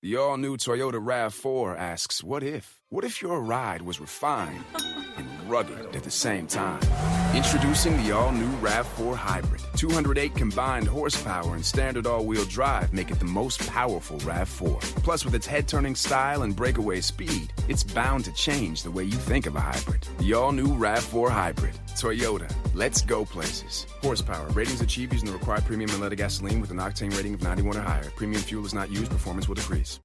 The all-new Toyota RAV4 asks, what if? What if your ride was refined and rugged at the same time? Introducing the all-new RAV4 Hybrid. 208 combined horsepower and standard all-wheel drive make it the most powerful RAV4. Plus, with its head-turning style and breakaway speed, it's bound to change the way you think of a hybrid. The all-new RAV4 Hybrid. Toyota. Let's go places. Horsepower. Ratings achieved using the required premium unleaded gasoline with an octane rating of 91 or higher. Premium fuel is not used. Performance will decrease.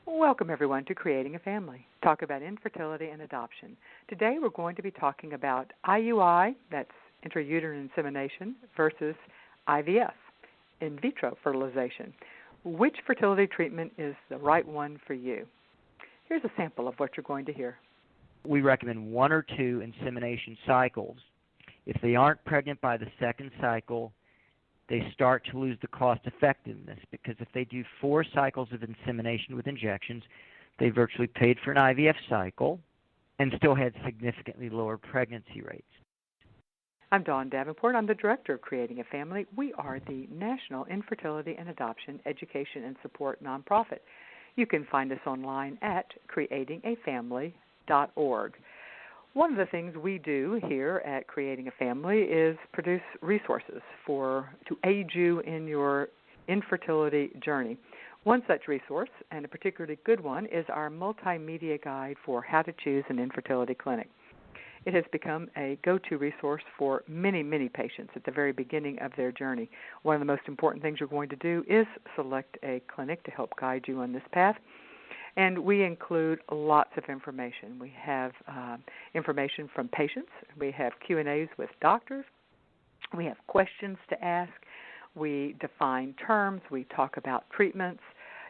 Welcome, everyone, to Creating a Family. Talk about infertility and adoption. Today we're going to be talking about IUI, that's intrauterine insemination, versus IVF, in vitro fertilization. Which fertility treatment is the right one for you? Here's a sample of what you're going to hear. We recommend 1 or 2 insemination cycles. If they aren't pregnant by the second cycle, they start to lose the cost effectiveness, because if they do 4 cycles of insemination with injections, they virtually paid for an IVF cycle and still had significantly lower pregnancy rates. I'm Dawn Davenport. I'm the director of Creating a Family. We are the National Infertility and Adoption Education and Support nonprofit. You can find us online at creatingafamily.org. One of the things we do here at Creating a Family is produce resources to aid you in your infertility journey. One such resource, and a particularly good one, is our multimedia guide for how to choose an infertility clinic. It has become a go-to resource for many, many patients at the very beginning of their journey. One of the most important things you're going to do is select a clinic to help guide you on this path. And we include lots of information. We have information from patients. We have Q&As with doctors. We have questions to ask. We define terms. We talk about treatments.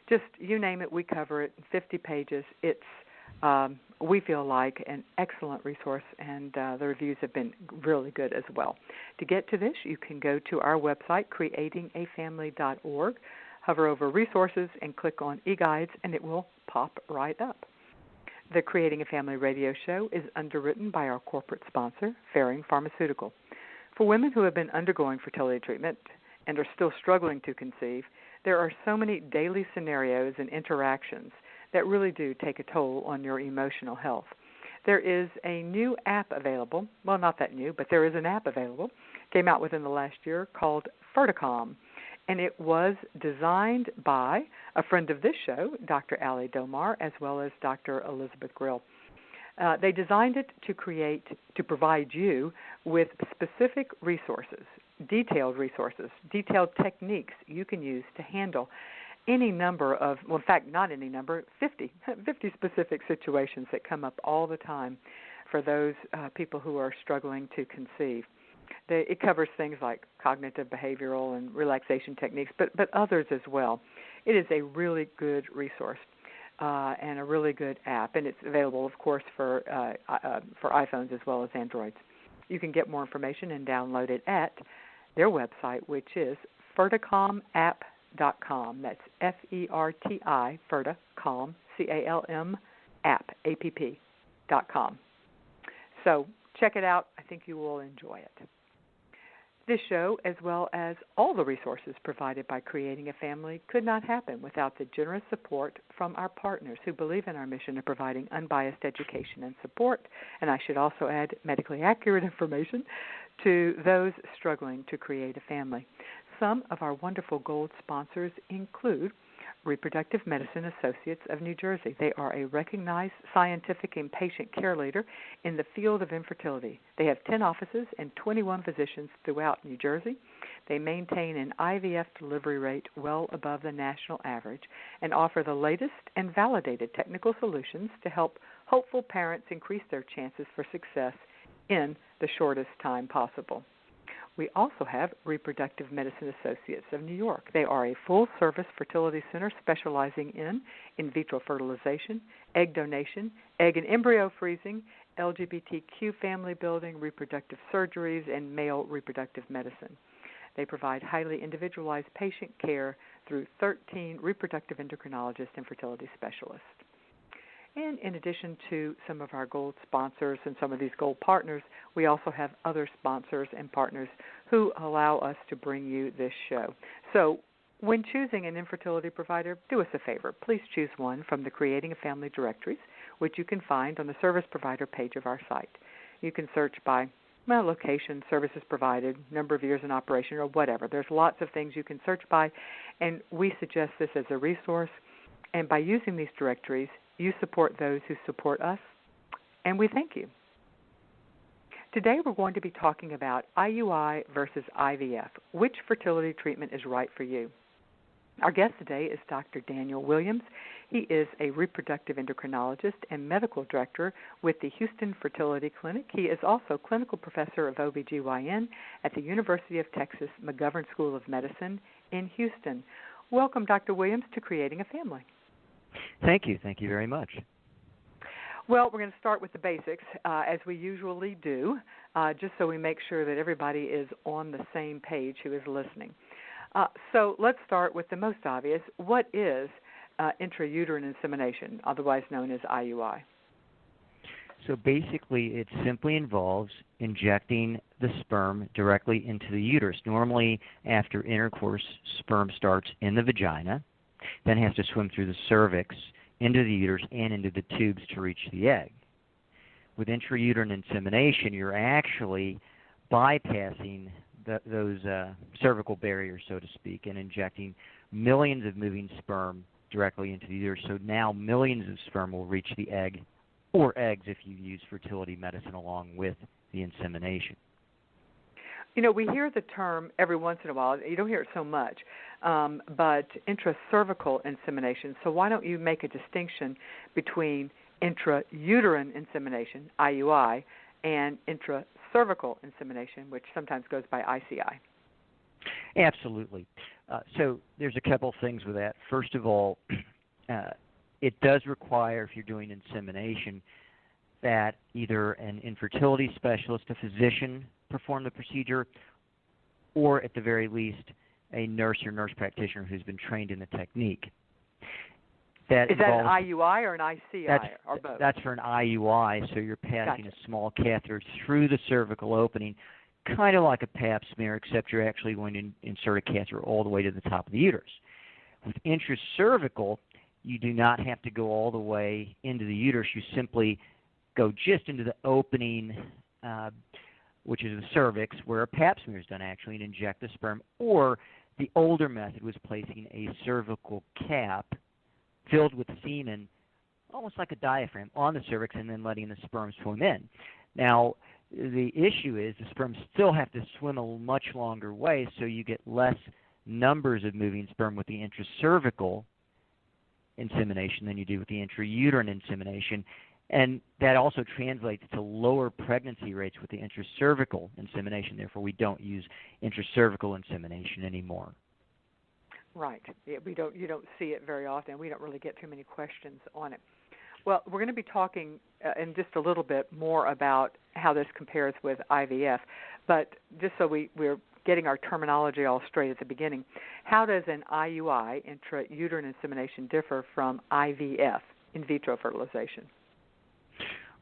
Just you name it, we cover it in 50 pages. It's we feel like an excellent resource, and the reviews have been really good as well. To get to this, you can go to our website, creatingafamily.org, hover over Resources, and click on eGuides, and it will pop right up. The Creating a Family radio show is underwritten by our corporate sponsor, Ferring Pharmaceutical. For women who have been undergoing fertility treatment and are still struggling to conceive, there are so many daily scenarios and interactions that really do take a toll on your emotional health. There is a new app available, well, not that new, but there is an app available, came out within the last year, called Ferticom, and it was designed by a friend of this show, Dr. Ali Domar, as well as Dr. Elizabeth Grill. They designed it to provide you with specific resources, detailed techniques you can use to handle any number of, well, in fact, not any number, 50 specific situations that come up all the time for those people who are struggling to conceive. It covers things like cognitive, behavioral, and relaxation techniques, but others as well. It is a really good resource and a really good app, and it's available, of course, for iPhones as well as Androids. You can get more information and download it at their website, which is ferticomapp.com. That's Ferti, Ferticom, CALM, app.com. So check it out. I think you will enjoy it. This show, as well as all the resources provided by Creating a Family, could not happen without the generous support from our partners who believe in our mission of providing unbiased education and support, and I should also add medically accurate information, to those struggling to create a family. Some of our wonderful gold sponsors include Reproductive Medicine Associates of New Jersey. They are a recognized scientific and patient care leader in the field of infertility. They have 10 offices and 21 physicians throughout New Jersey. They maintain an IVF delivery rate well above the national average and offer the latest and validated technical solutions to help hopeful parents increase their chances for success in the shortest time possible. We also have Reproductive Medicine Associates of New York. They are a full-service fertility center specializing in vitro fertilization, egg donation, egg and embryo freezing, LGBTQ family building, reproductive surgeries, and male reproductive medicine. They provide highly individualized patient care through 13 reproductive endocrinologists and fertility specialists. And in addition to some of our gold sponsors and some of these gold partners, we also have other sponsors and partners who allow us to bring you this show. So when choosing an infertility provider, do us a favor. Please choose one from the Creating a Family directories, which you can find on the service provider page of our site. You can search by location, services provided, number of years in operation, or whatever. There's lots of things you can search by, and we suggest this as a resource. And by using these directories, you support those who support us, and we thank you. Today we're going to be talking about IUI versus IVF. Which fertility treatment is right for you? Our guest today is Dr. Daniel Williams. He is a reproductive endocrinologist and medical director with the Houston Fertility Clinic. He is also clinical professor of OBGYN at the University of Texas McGovern School of Medicine in Houston. Welcome, Dr. Williams, to Creating a Family. Thank you. Thank you very much. Well, we're going to start with the basics, as we usually do, just so we make sure that everybody is on the same page who is listening. So let's start with the most obvious. What is intrauterine insemination, otherwise known as IUI? So basically, it simply involves injecting the sperm directly into the uterus. Normally, after intercourse, sperm starts in the vagina, then has to swim through the cervix, into the uterus, and into the tubes to reach the egg. With intrauterine insemination, you're actually bypassing those cervical barriers, so to speak, and injecting millions of moving sperm directly into the uterus. So now millions of sperm will reach the egg, or eggs if you use fertility medicine along with the insemination. You know, we hear the term every once in a while. You don't hear it so much, but intracervical insemination. So why don't you make a distinction between intrauterine insemination, IUI, and intracervical insemination, which sometimes goes by ICI? Absolutely. So there's a couple things with that. First of all, it does require, if you're doing insemination, that either an infertility specialist, a physician, perform the procedure, or at the very least, a nurse or nurse practitioner who's been trained in the technique. Is that an IUI or an ICI, or both? That's for an IUI, so you're passing Gotcha. a small catheter through the cervical opening, kind of like a pap smear, except you're actually going to insert a catheter all the way to the top of the uterus. With intracervical, you do not have to go all the way into the uterus. You simply go just into the opening, which is the cervix, where a pap smear is done actually, and inject the sperm. Or the older method was placing a cervical cap filled with semen, almost like a diaphragm, on the cervix and then letting the sperm swim in. Now, the issue is the sperm still have to swim a much longer way, so you get less numbers of moving sperm with the intracervical insemination than you do with the intrauterine insemination. And that also translates to lower pregnancy rates with the intracervical insemination. Therefore, we don't use intracervical insemination anymore. Right. Yeah, you don't see it very often. We don't really get too many questions on it. Well, we're going to be talking in just a little bit more about how this compares with IVF, but just so we're getting our terminology all straight at the beginning, how does an IUI, intrauterine insemination, differ from IVF, in vitro fertilization?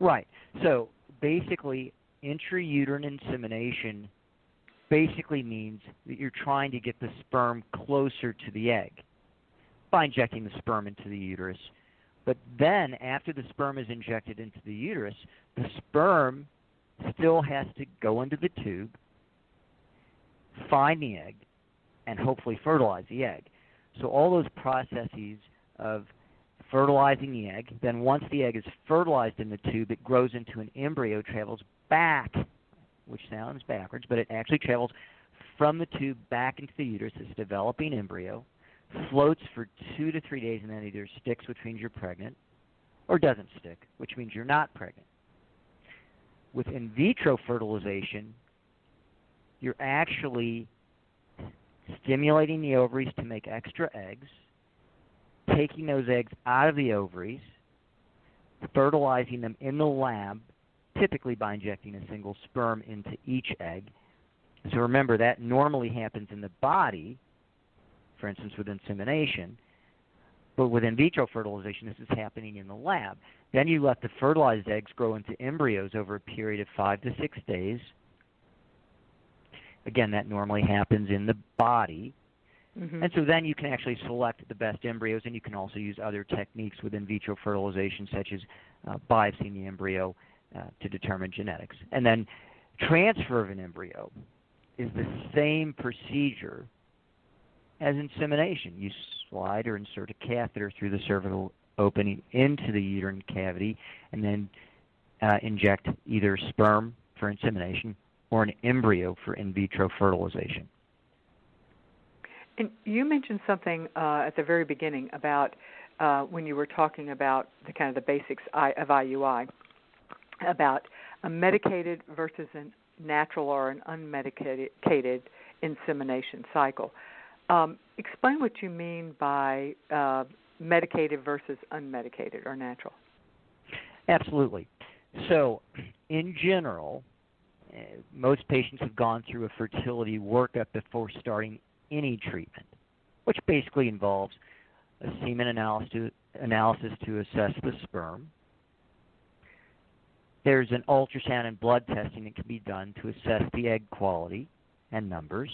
Right. So basically, intrauterine insemination basically means that you're trying to get the sperm closer to the egg by injecting the sperm into the uterus. But then, after the sperm is injected into the uterus, the sperm still has to go into the tube, find the egg, and hopefully fertilize the egg. So all those processes of fertilizing the egg, then once the egg is fertilized in the tube, it grows into an embryo, travels back, which sounds backwards, but it actually travels from the tube back into the uterus, this developing embryo, floats for 2 to 3 days, and then either sticks, which means you're pregnant, or doesn't stick, which means you're not pregnant. With in vitro fertilization, you're actually stimulating the ovaries to make extra eggs, taking those eggs out of the ovaries, fertilizing them in the lab, typically by injecting a single sperm into each egg. So remember, that normally happens in the body, for instance with insemination. But with in vitro fertilization, this is happening in the lab. Then you let the fertilized eggs grow into embryos over a period of 5 to 6 days. Again, that normally happens in the body. Mm-hmm. And so then you can actually select the best embryos, and you can also use other techniques with in vitro fertilization, such as biopsying the embryo to determine genetics. And then transfer of an embryo is the same procedure as insemination. You slide or insert a catheter through the cervical opening into the uterine cavity and then inject either sperm for insemination or an embryo for in vitro fertilization. And you mentioned something at the very beginning about when you were talking about the kind of the basics of IUI, about a medicated versus a natural or an unmedicated insemination cycle. Explain what you mean by medicated versus unmedicated or natural. Absolutely. So, in general, most patients have gone through a fertility workup before starting any treatment, which basically involves a semen analysis to assess the sperm. There's an ultrasound and blood testing that can be done to assess the egg quality and numbers.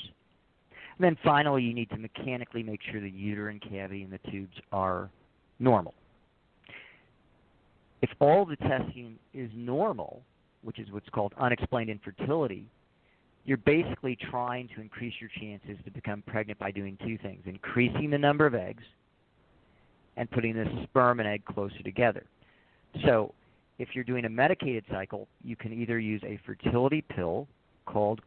And then finally, you need to mechanically make sure the uterine cavity and the tubes are normal. If all the testing is normal, which is what's called unexplained infertility, you're basically trying to increase your chances to become pregnant by doing two things: increasing the number of eggs and putting the sperm and egg closer together. So if you're doing a medicated cycle, you can either use a fertility pill called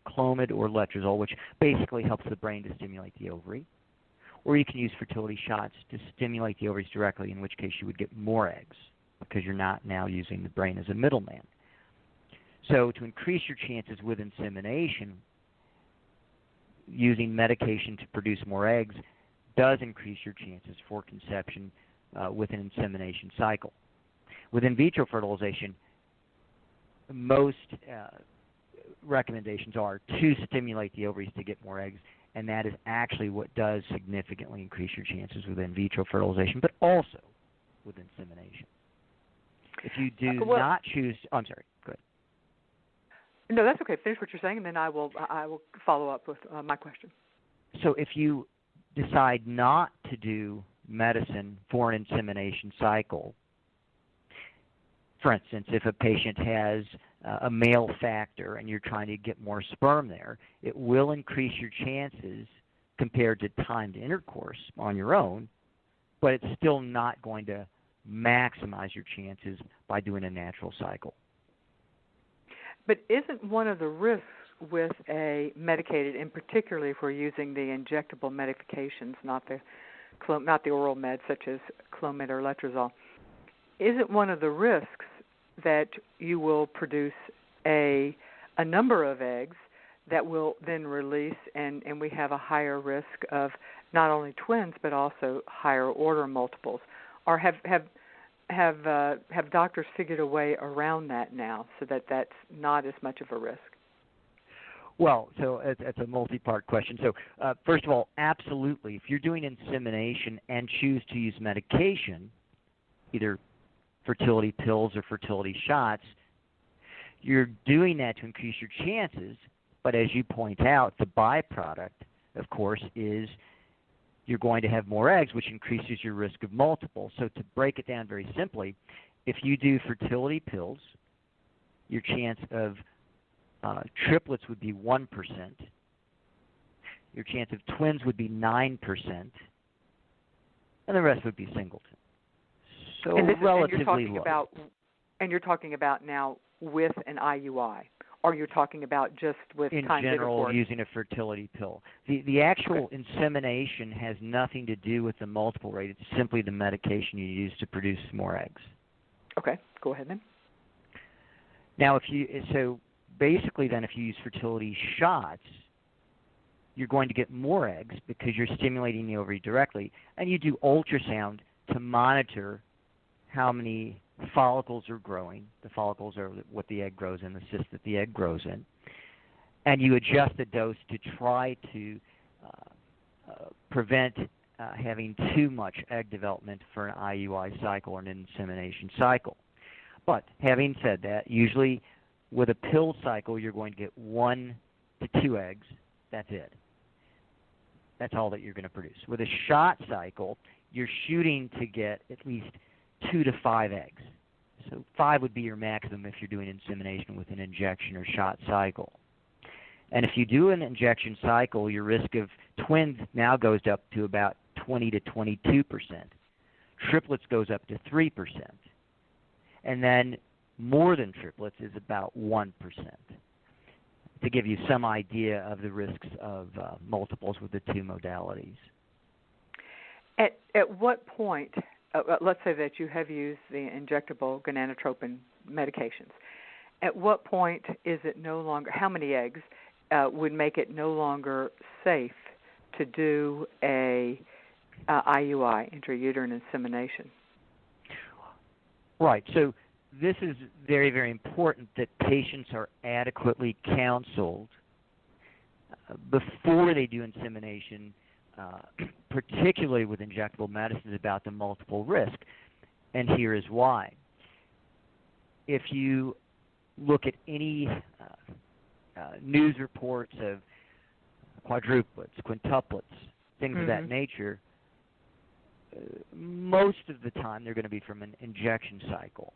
Clomid or Letrozole, which basically helps the brain to stimulate the ovary, or you can use fertility shots to stimulate the ovaries directly, in which case you would get more eggs because you're not now using the brain as a middleman. So to increase your chances with insemination, using medication to produce more eggs does increase your chances for conception with an insemination cycle. With in vitro fertilization, most recommendations are to stimulate the ovaries to get more eggs, and that is actually what does significantly increase your chances with in vitro fertilization, but also with insemination. If you do not choose, I'm sorry, go ahead. No, that's okay. Finish what you're saying, and then I will follow up with my question. So if you decide not to do medicine for an insemination cycle, for instance, if a patient has a male factor and you're trying to get more sperm there, it will increase your chances compared to timed intercourse on your own, but it's still not going to maximize your chances by doing a natural cycle. But isn't one of the risks with a medicated, and particularly if we're using the injectable medications, not the oral meds such as Clomid or Letrozole, isn't one of the risks that you will produce a number of eggs that will then release, and we have a higher risk of not only twins but also higher order multiples? Or have doctors figured a way around that now so that that's not as much of a risk? Well, so it's a multi-part question. So first of all, absolutely. If you're doing insemination and choose to use medication, either fertility pills or fertility shots, you're doing that to increase your chances. But as you point out, the byproduct, of course, is you're going to have more eggs, which increases your risk of multiple. So to break it down very simply, if you do fertility pills, your chance of triplets would be 1%. Your chance of twins would be 9%. And the rest would be singleton. So relatively low. And you're talking about now with an IUI, or you're talking about just with in timed general intercourse? Using a fertility pill. The actual insemination has nothing to do with the multiple rate. It's simply the medication you use to produce more eggs. Okay, go ahead then. Now, basically then if you use fertility shots, you're going to get more eggs because you're stimulating the ovary directly, and you do ultrasound to monitor how many follicles are growing. The follicles are what the egg grows in, the cyst that the egg grows in. And you adjust the dose to try to prevent having too much egg development for an IUI cycle or an insemination cycle. But having said that, usually with a pill cycle, you're going to get 1 to 2 eggs. That's it. That's all that you're going to produce. With a shot cycle, you're shooting to get at least 2 to 5 eggs. So 5 would be your maximum if you're doing insemination with an injection or shot cycle. And if you do an injection cycle, your risk of twins now goes up to about 20 to 22%. Triplets goes up to 3%. And then more than triplets is about 1%. To give you some idea of the risks of multiples with the two modalities. At what point, let's say that you have used the injectable gonadotropin medications, at what point is it no longer, how many eggs would make it no longer safe to do a IUI, intrauterine insemination? Right. So this is very, very important that patients are adequately counseled before they do insemination, particularly with injectable medicines, about the multiple risk. And here is why. If you look at any news reports of quadruplets, quintuplets, things of that nature, most of the time they're going to be from an injection cycle.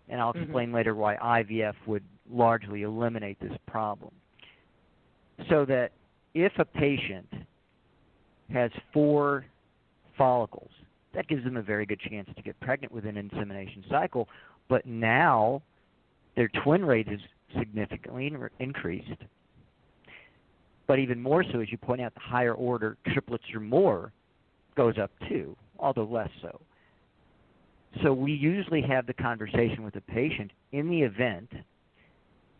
And I'll explain later why IVF would largely eliminate this problem. So that if a patient has 4 follicles, that gives them a very good chance to get pregnant with an insemination cycle, but now their twin rate is significantly increased. But even more so, as you point out, the higher order triplets or more goes up too, although less so. So we usually have the conversation with the patient in the event,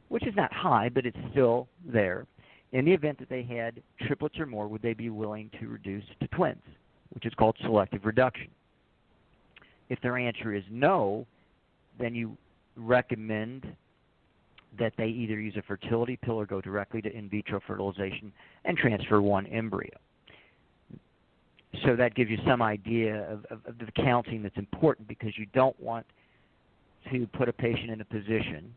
which is not high, but it's still there, in the event that they had triplets or more, would they be willing to reduce to twins, which is called selective reduction. If their answer is no, then you recommend that they either use a fertility pill or go directly to in vitro fertilization and transfer 1 embryo. So that gives you some idea of the counseling that's important, because you don't want to put a patient in a position,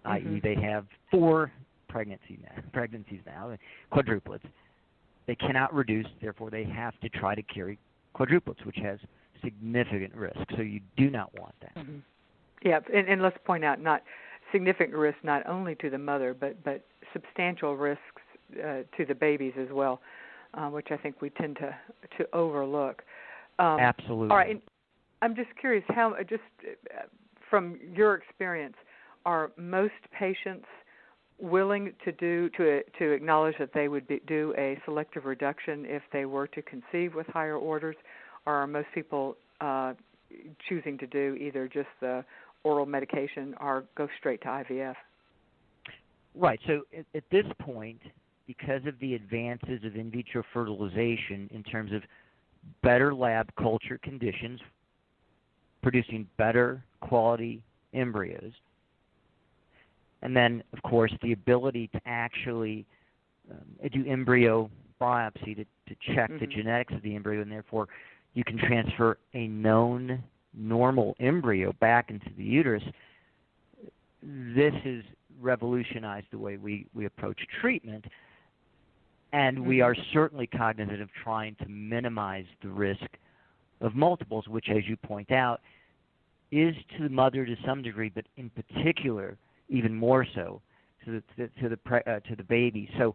i.e. they have 4 pregnancies now, quadruplets. They cannot reduce, therefore they have to try to carry quadruplets, which has significant risk. So you do not want that. Yeah, and let's point out, not significant risk not only to the mother, but substantial risks to the babies as well. Which I think we tend to overlook. Absolutely. All right, and I'm just curious, how, just from your experience, are most patients willing to acknowledge that they would do a selective reduction if they were to conceive with higher orders, or are most people choosing to do either just the oral medication or go straight to IVF? Right. So at this point, because of the advances of in vitro fertilization in terms of better lab culture conditions, producing better quality embryos, and then, of course, the ability to actually do embryo biopsy to check the genetics of the embryo, and therefore you can transfer a known normal embryo back into the uterus. This has revolutionized the way we approach treatment. And we are certainly cognizant of trying to minimize the risk of multiples, which, as you point out, is to the mother to some degree, but in particular, even more so, to the baby. So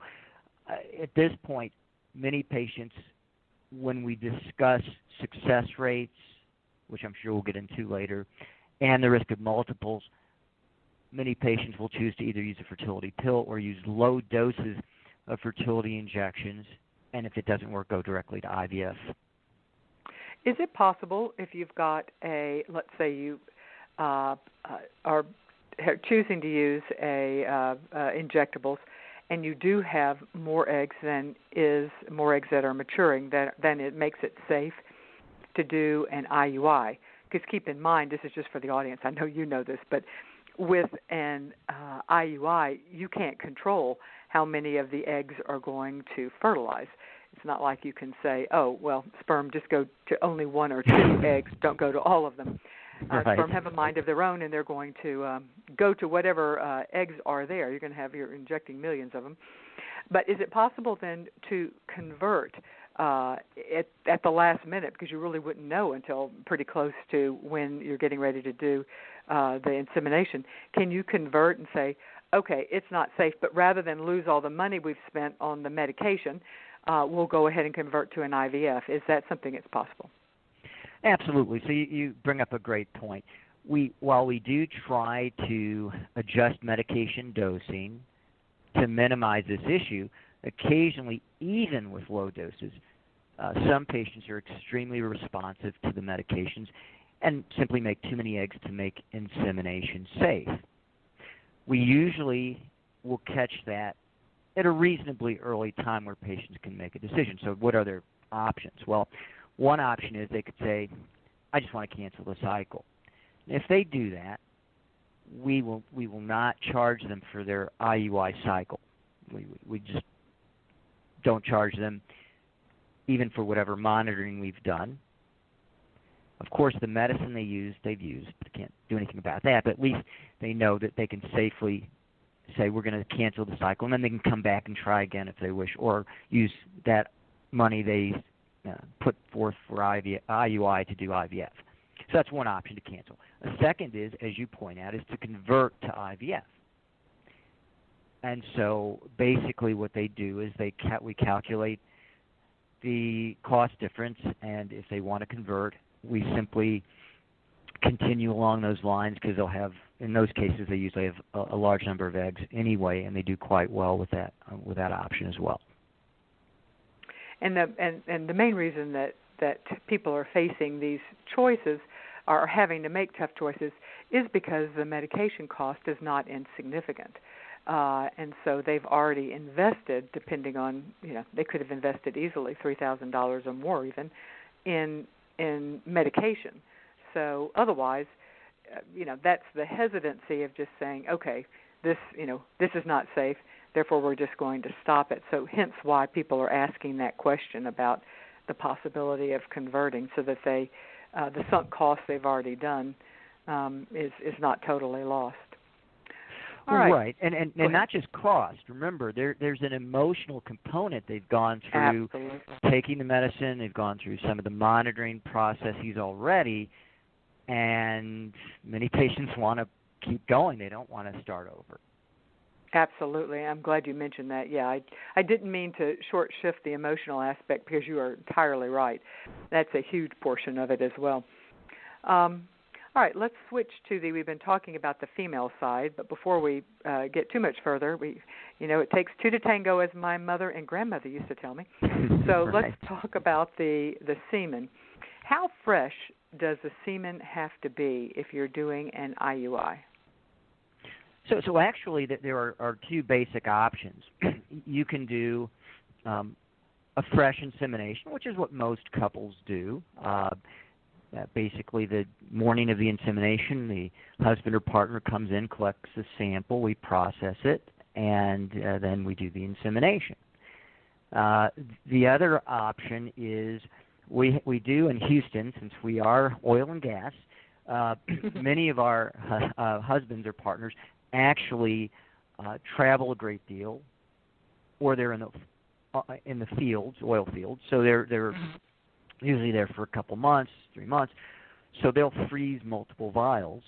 at this point, many patients, when we discuss success rates, which I'm sure we'll get into later, and the risk of multiples, many patients will choose to either use a fertility pill or use low doses of fertility injections, and if it doesn't work, go directly to IVF. Is it possible, if you've got let's say you are choosing to use injectables, and you do have more eggs that are maturing, then it makes it safe to do an IUI? Because keep in mind, this is just for the audience, I know you know this, but with an IUI, you can't control how many of the eggs are going to fertilize. It's not like you can say, oh, well, sperm just go to only one or two eggs, don't go to all of them. Right. Sperm have a mind of their own, and they're going to go to whatever eggs are there. You're injecting millions of them. But is it possible then to convert at the last minute, because you really wouldn't know until pretty close to when you're getting ready to do the insemination? Can you convert and say, okay, it's not safe, but rather than lose all the money we've spent on the medication, we'll go ahead and convert to an IVF? Is that something that's possible? Absolutely. So you bring up a great point. While we do try to adjust medication dosing to minimize this issue, occasionally, even with low doses, some patients are extremely responsive to the medications and simply make too many eggs to make insemination safe. We usually will catch that at a reasonably early time where patients can make a decision. So what are their options? Well, one option is they could say, I just want to cancel the cycle. If they do that, we will not charge them for their IUI cycle. We just don't charge them even for whatever monitoring we've done. Of course, the medicine they've used, but can't do anything about that, but at least they know that they can safely say we're going to cancel the cycle, and then they can come back and try again if they wish, or use that money they put forth for IUI to do IVF. So that's one option, to cancel. A second is, as you point out, is to convert to IVF. And so basically what they do is we calculate the cost difference, and if they want to convert, we simply continue along those lines, because they'll have, in those cases, they usually have a large number of eggs anyway, and they do quite well with that option as well. And the main reason that people are facing these choices, are having to make tough choices, is because the medication cost is not insignificant. And so they've already invested, depending on, they could have invested easily $3,000 or more even in medication. So otherwise, that's the hesitancy of just saying, okay, this is not safe, therefore we're just going to stop it. So hence why people are asking that question about the possibility of converting, so that the sunk cost they've already done is not totally lost. All right. Right, and not just cost. Remember, there's an emotional component. They've gone through taking the medicine. They've gone through some of the monitoring processes already, and many patients want to keep going. They don't want to start over. Absolutely. I'm glad you mentioned that. Yeah, I didn't mean to short shift the emotional aspect, because you are entirely right. That's a huge portion of it as well. All right, let's switch to we've been talking about the female side, but before we get too much further, it takes two to tango, as my mother and grandmother used to tell me. So Right. Let's talk about the semen. How fresh does the semen have to be if you're doing an IUI? So actually, there are two basic options. You can do a fresh insemination, which is what most couples do. Basically, the morning of the insemination, the husband or partner comes in, collects a sample, we process it, and then we do the insemination. The other option is we do in Houston, since we are oil and gas, many of our husbands or partners actually travel a great deal, or they're in the fields, oil fields, so they're usually there for a couple months, 3 months, so they'll freeze multiple vials,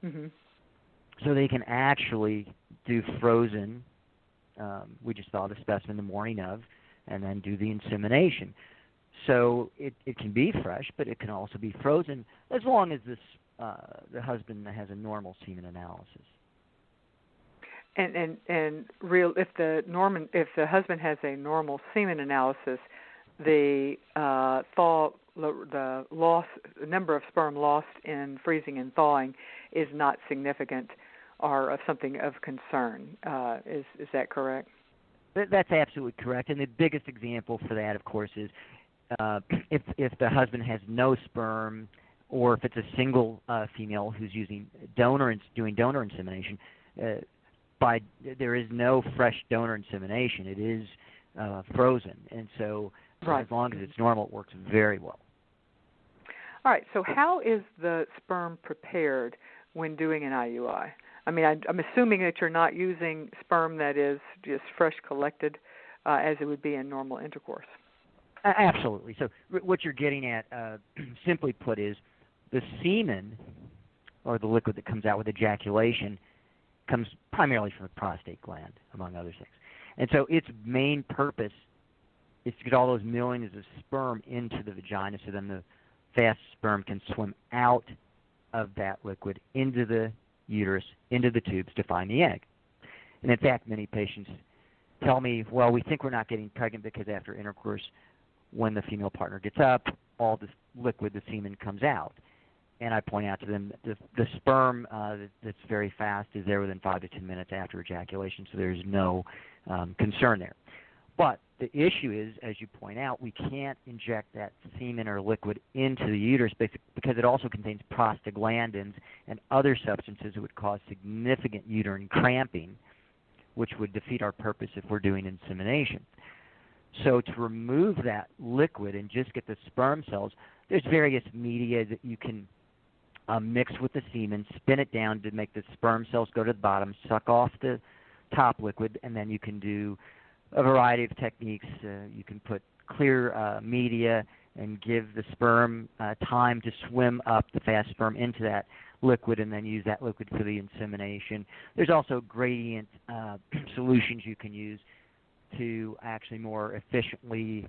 so they can actually do frozen. We just thaw the specimen the morning of, and then do the insemination. So it can be fresh, but it can also be frozen, as long as the husband has a normal semen analysis. And if the husband has a normal semen analysis, the number of sperm lost in freezing and thawing is not significant or of something of concern. Is that correct? That's absolutely correct. And the biggest example for that, of course, is if the husband has no sperm, or if it's a single female who's doing donor insemination. There is no fresh donor insemination. It is frozen. And so as long as it's normal, it works very well. All right, so how is the sperm prepared when doing an IUI? I mean, I'm assuming that you're not using sperm that is just fresh collected as it would be in normal intercourse. Absolutely. So what you're getting at, simply put, is the semen, or the liquid that comes out with ejaculation, comes primarily from the prostate gland, among other things. And so its main purpose is to get all those millions of sperm into the vagina, so then the fast sperm can swim out of that liquid into the uterus, into the tubes to find the egg. And in fact, many patients tell me, well, we think we're not getting pregnant because after intercourse, when the female partner gets up, all this liquid, the semen, comes out. And I point out to them that the sperm that's very fast is there within 5 to 10 minutes after ejaculation, so there's no concern there. But the issue is, as you point out, we can't inject that semen or liquid into the uterus because it also contains prostaglandins and other substances that would cause significant uterine cramping, which would defeat our purpose if we're doing insemination. So to remove that liquid and just get the sperm cells, there's various media that you can mix with the semen, spin it down to make the sperm cells go to the bottom, suck off the top liquid, and then you can do a variety of techniques. You can put clear media and give the sperm time to swim up, the fast sperm, into that liquid, and then use that liquid for the insemination. There's also gradient solutions you can use to actually more efficiently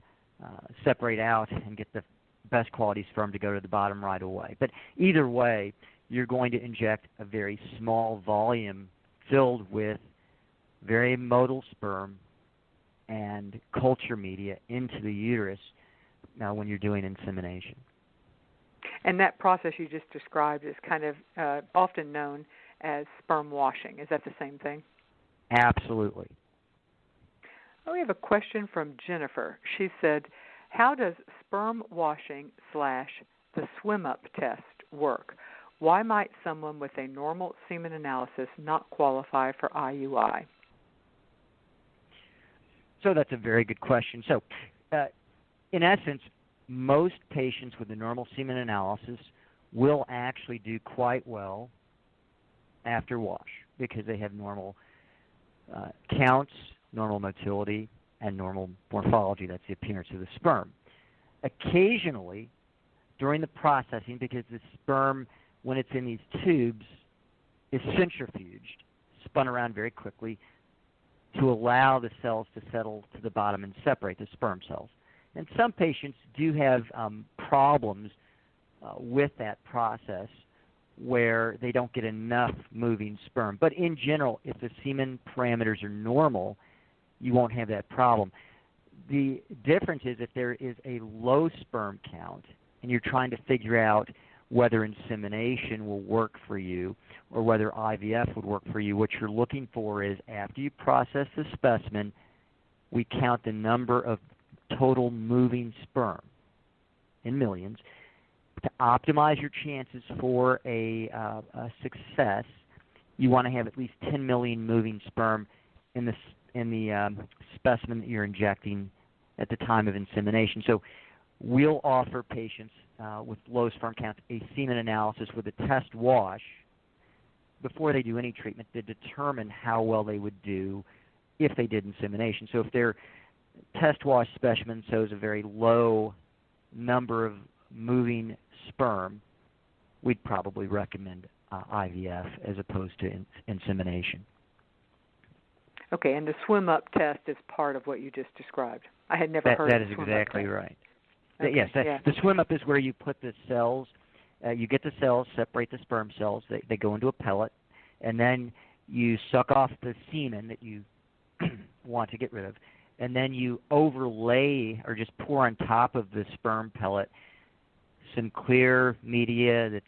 separate out and get the best quality sperm to go to the bottom right away. But either way, you're going to inject a very small volume filled with very motile sperm and culture media into the uterus when you're doing insemination. And that process you just described is kind of often known as sperm washing. Is that the same thing? Absolutely. Oh, we have a question from Jennifer. She said, how does sperm washing / the swim-up test work? Why might someone with a normal semen analysis not qualify for IUI? So that's a very good question. So in essence, most patients with a normal semen analysis will actually do quite well after wash because they have normal counts, normal motility, and normal morphology. That's the appearance of the sperm. Occasionally, during the processing, because the sperm, when it's in these tubes, is centrifuged, spun around very quickly to allow the cells to settle to the bottom and separate the sperm cells. And some patients do have problems with that process where they don't get enough moving sperm. But in general, if the semen parameters are normal, you won't have that problem. The difference is if there is a low sperm count and you're trying to figure out whether insemination will work for you or whether IVF would work for you, what you're looking for is after you process the specimen, we count the number of total moving sperm in millions. To optimize your chances for a success, you want to have at least 10 million moving sperm in the specimen that you're injecting at the time of insemination. So we'll offer patients with low sperm counts a semen analysis with a test wash before they do any treatment to determine how well they would do if they did insemination. So if their test wash specimen shows a very low number of moving sperm, we'd probably recommend IVF as opposed to insemination. Okay, and the swim-up test is part of what you just described. I had never heard of the swim-up. That is exactly test. right. Okay, yes, the swim-up is where you put the cells, you get the cells, separate the sperm cells, they go into a pellet, and then you suck off the semen that you want to get rid of, and then you overlay or just pour on top of the sperm pellet some clear media that's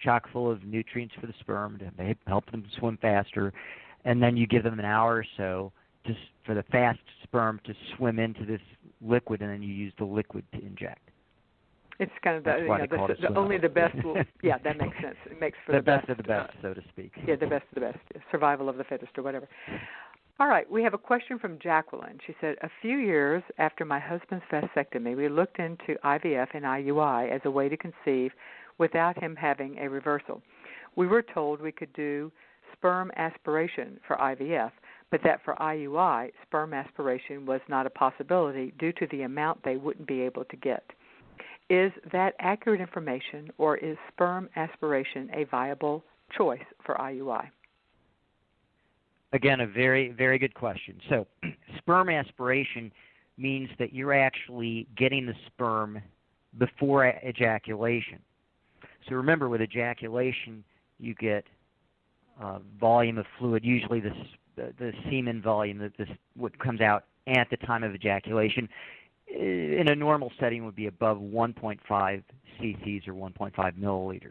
chock full of nutrients for the sperm to help them swim faster, and then you give them an hour or so just for the fast sperm to swim into this liquid, and then you use the liquid to inject. It's kind of only the best. Yeah, that makes sense. It makes for the best of the best, so to speak. Yeah, the best of the best. Survival of the fittest or whatever. All right, we have a question from Jacqueline. She said, a few years after my husband's vasectomy, we looked into IVF and IUI as a way to conceive without him having a reversal. We were told we could do sperm aspiration for IVF, but that for IUI, sperm aspiration was not a possibility due to the amount they wouldn't be able to get. Is that accurate information, or is sperm aspiration a viable choice for IUI? Again, a very, very good question. So sperm aspiration means that you're actually getting the sperm before ejaculation. So remember, with ejaculation, you get volume of fluid, usually the semen volume, what comes out at the time of ejaculation. In a normal setting would be above 1.5 cc's or 1.5 milliliters.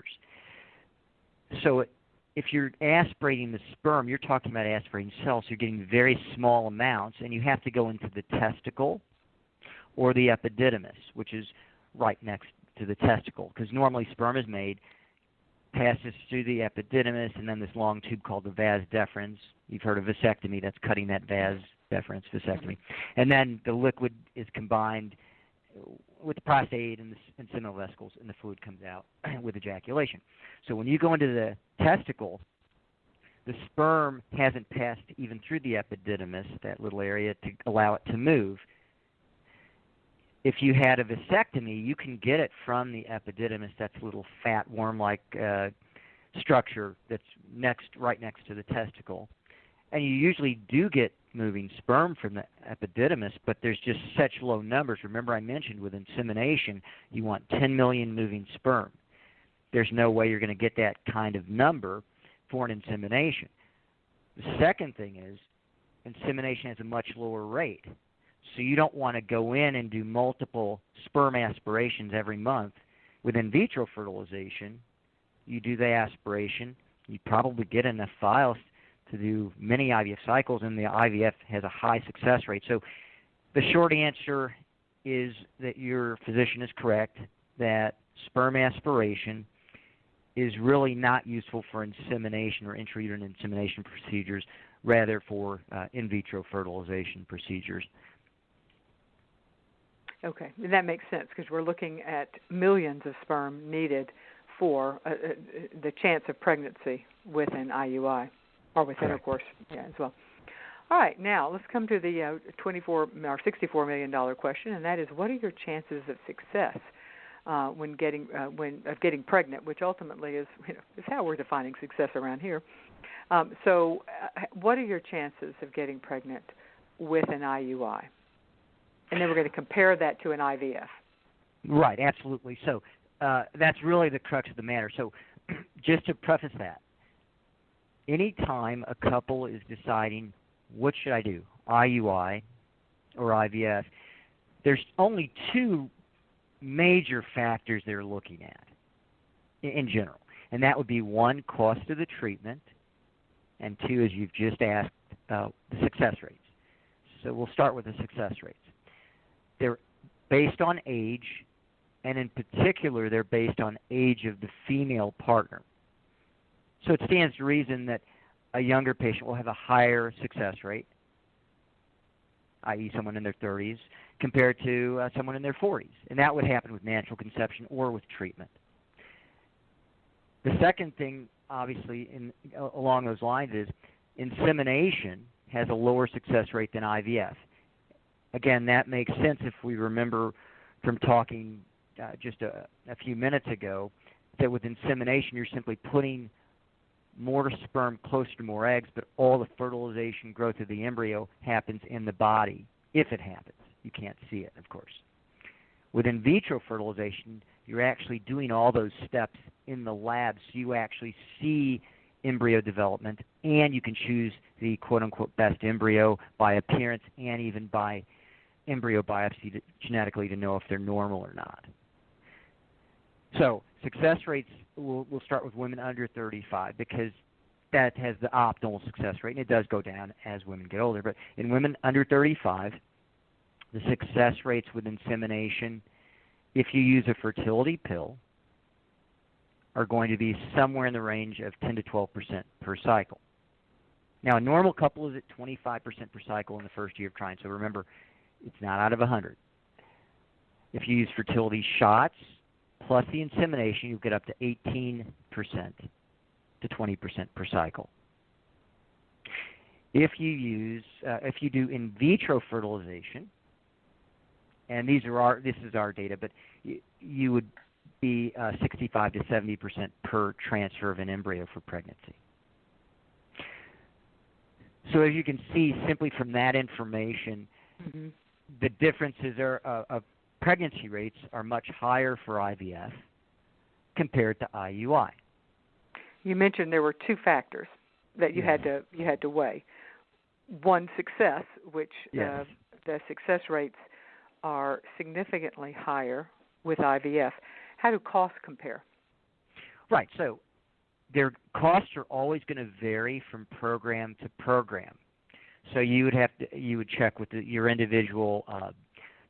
So if you're aspirating the sperm, you're talking about aspirating cells. So you're getting very small amounts, and you have to go into the testicle or the epididymis, which is right next to the testicle, because normally sperm is made, passes through the epididymis, and then this long tube called the vas deferens. You've heard of vasectomy. That's cutting that vas deferens, vasectomy. And then the liquid is combined with the prostate and seminal vesicles, and the fluid comes out with ejaculation. So when you go into the testicle, the sperm hasn't passed even through the epididymis, that little area, to allow it to move. If you had a vasectomy, you can get it from the epididymis, that's a little fat, worm-like structure that's right next to the testicle. And you usually do get moving sperm from the epididymis, but there's just such low numbers. Remember, I mentioned with insemination, you want 10 million moving sperm. There's no way you're going to get that kind of number for an insemination. The second thing is, insemination has a much lower rate. So you don't want to go in and do multiple sperm aspirations every month. With in vitro fertilization, you do the aspiration, you probably get enough files to do many IVF cycles, and the IVF has a high success rate. So the short answer is that your physician is correct, that sperm aspiration is really not useful for insemination or intrauterine insemination procedures, rather for in vitro fertilization procedures. Okay, that makes sense, because we're looking at millions of sperm needed for the chance of pregnancy with an IUI. Or with intercourse, as well. All right, now let's come to the $64 million question, and that is, what are your chances of success when getting pregnant? Which ultimately is how we're defining success around here. So, what are your chances of getting pregnant with an IUI? And then we're going to compare that to an IVF. Right, absolutely. So that's really the crux of the matter. So just to preface that, anytime a couple is deciding, what should I do, IUI or IVF, there's only two major factors they're looking at in general. And that would be, one, cost of the treatment, and two, as you've just asked, the success rates. So we'll start with the success rates. They're based on age, and in particular, they're based on age of the female partner. So it stands to reason that a younger patient will have a higher success rate, i.e. someone in their 30s, compared to someone in their 40s. And that would happen with natural conception or with treatment. The second thing, obviously, along those lines is insemination has a lower success rate than IVF. Again, that makes sense if we remember from talking just a few minutes ago that with insemination you're simply putting more sperm closer to more eggs, but all the fertilization growth of the embryo happens in the body, if it happens. You can't see it, of course. With in vitro fertilization, you're actually doing all those steps in the lab, so you actually see embryo development, and you can choose the quote-unquote best embryo by appearance and even by embryo biopsy genetically to know if they're normal or not. So success rates, we'll start with women under 35 because that has the optimal success rate, and it does go down as women get older. But in women under 35, the success rates with insemination, if you use a fertility pill, are going to be somewhere in the range of 10 to 12% per cycle. Now, a normal couple is at 25% per cycle in the first year of trying. So remember, it's not out of 100. If you use fertility shots plus the insemination, you get up to 18% to 20% per cycle. If you do in vitro fertilization, and this is our data, but you would be 65 to 70% per transfer of an embryo for pregnancy. So as you can see, simply from that information, the differences of pregnancy rates are much higher for IVF compared to IUI. You mentioned there were two factors that you had to weigh. One, success, which yes. The success rates are significantly higher with IVF. How do costs compare? Right. So their costs are always going to vary from program to program. So you would check with your individual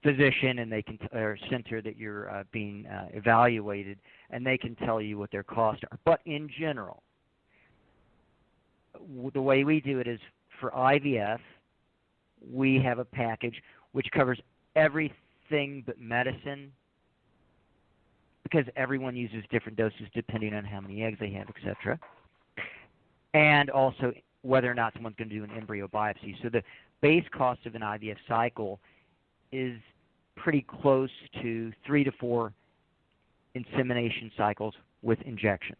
physician, and they can or center that you're being evaluated, and they can tell you what their costs are. But in general, the way we do it is for IVF, we have a package which covers everything but medicine, because everyone uses different doses depending on how many eggs they have, etc. And also whether or not someone's going to do an embryo biopsy. So the base cost of an IVF cycle is pretty close to 3 to 4 insemination cycles with injections.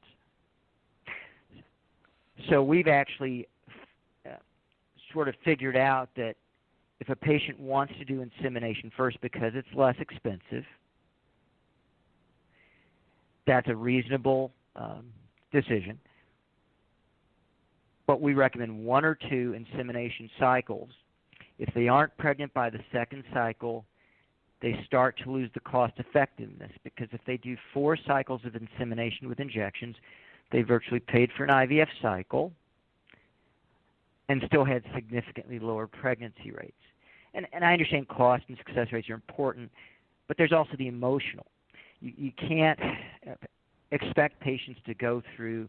So we've actually sort of figured out that if a patient wants to do insemination first because it's less expensive, that's a reasonable decision. But we recommend 1 or 2 insemination cycles. If they aren't pregnant by the second cycle, they start to lose the cost effectiveness, because if they do 4 cycles of insemination with injections, they virtually paid for an IVF cycle and still had significantly lower pregnancy rates. And I understand cost and success rates are important, but there's also the emotional. You can't expect patients to go through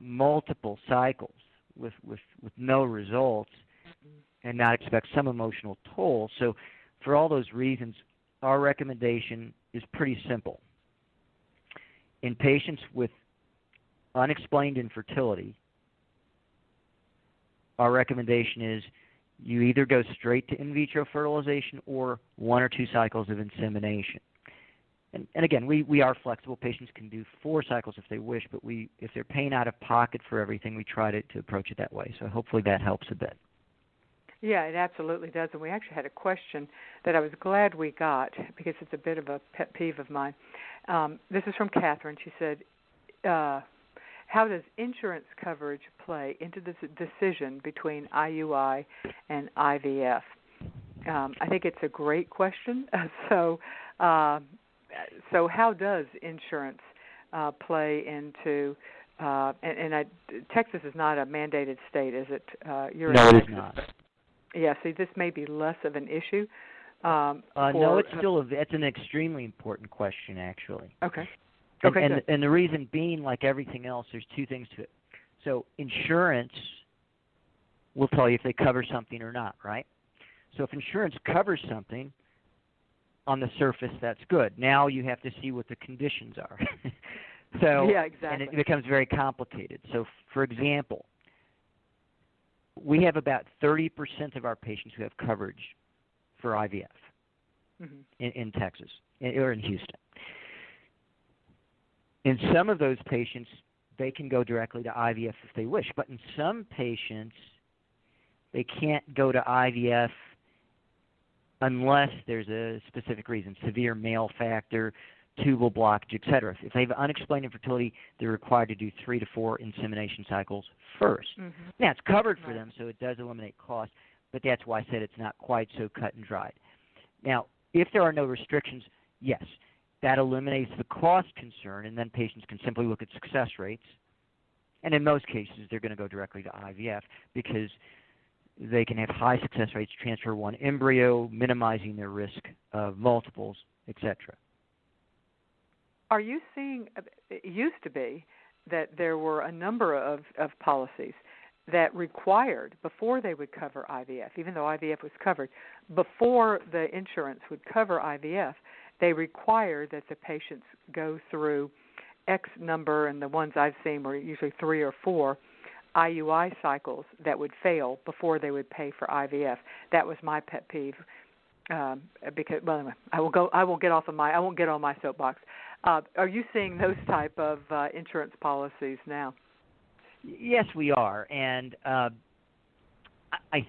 multiple cycles with no results and not expect some emotional toll. So for all those reasons, our recommendation is pretty simple. In patients with unexplained infertility, our recommendation is you either go straight to in vitro fertilization or 1 or 2 cycles of insemination. And again, we are flexible. Patients can do 4 cycles if they wish, but if they're paying out of pocket for everything, we try to approach it that way. So hopefully that helps a bit. Yeah, it absolutely does. And we actually had a question that I was glad we got, because it's a bit of a pet peeve of mine. This is from Catherine. She said, how does insurance coverage play into the decision between IUI and IVF? I think it's a great question. So how does insurance play into Texas is not a mandated state, is it? You're no, in it Texas. is not. Yeah, see, this may be less of an issue. No, it's an extremely important question, actually. Okay. And the reason being, like everything else, there's 2 things to it. So insurance will tell you if they cover something or not, right? So if insurance covers something, on the surface, that's good. Now you have to see what the conditions are. So yeah, exactly. And it becomes very complicated. So, for example, we have about 30% of our patients who have coverage for IVF in Texas or in Houston. In some of those patients, they can go directly to IVF if they wish. But in some patients, they can't go to IVF unless there's a specific reason, severe male factor, tubal blockage, etc. If they have unexplained infertility, they're required to do 3 to 4 insemination cycles first. Now, it's covered for them, so it does eliminate cost, but that's why I said it's not quite so cut and dried. Now, if there are no restrictions, yes, that eliminates the cost concern, and then patients can simply look at success rates. And in most cases, they're going to go directly to IVF because they can have high success rates, transfer 1 embryo, minimizing their risk of multiples, etc. Are you seeing, it used to be that there were a number of policies that required, before they would cover IVF, even though IVF was covered, before the insurance would cover IVF, they required that the patients go through X number, and the ones I've seen were usually 3 or 4 IUI cycles that would fail before they would pay for IVF. That was my pet peeve. Because, well, anyway, I won't get on my soapbox. Are you seeing those type of insurance policies now? Yes, we are, and I